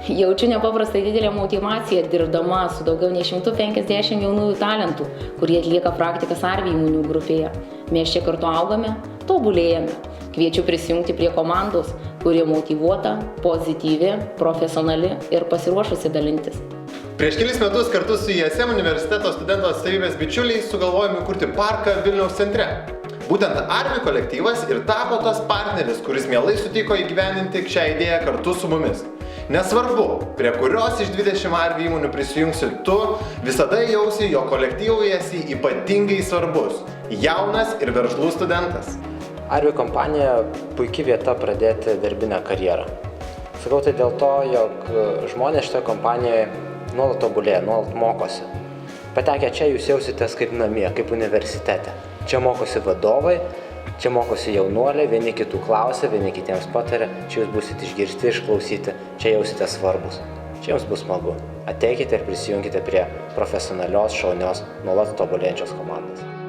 Jaučiu nepaprastai didelę motyvaciją dirbdama su daugiau nei 150 jaunųjų talentų, kurie atlieka praktikas Arvi įmonių grupėje. Mes čia kartu augame, tobulėjame. Kviečiu prisijungti prie komandos, kuri motyvuota, pozityvi, profesionali ir pasiruošusi dalintis. Prieš kelis metus kartu su ISM universiteto studentų atstovybės bičiuliais sugalvojome kurti parką Vilniaus centre. Būtent Arvi kolektyvas ir tapo tas partneris, kuris mielai sutiko įgyvendinti šią idėją kartu su mumis. Nesvarbu, prie kurios iš 20 Arvi įmonių prisijungsi tu, visada jausi, jo kolektyvui esi ypatingai svarbus, jaunas ir veržlus studentas. Arvi kompanija puikia vieta pradėti darbinę karjerą. Sakau tai dėl to, jog žmonės šitoje kompanijoje nuolat tobulėja, nuolat mokosi. Patekę čia jūs jausitės kaip namie, kaip universitete. Čia mokosi vadovai, čia mokosi jaunuoliai, vieni kitų klausia, vieni kitiems pataria, čia jūs būsite išgirsti, išklausyti, čia jausite svarbus. Čia jums bus smagu. Ateikite ir prisijunkite prie profesionalios, šaunios, nuolat tobulėjančios komandos.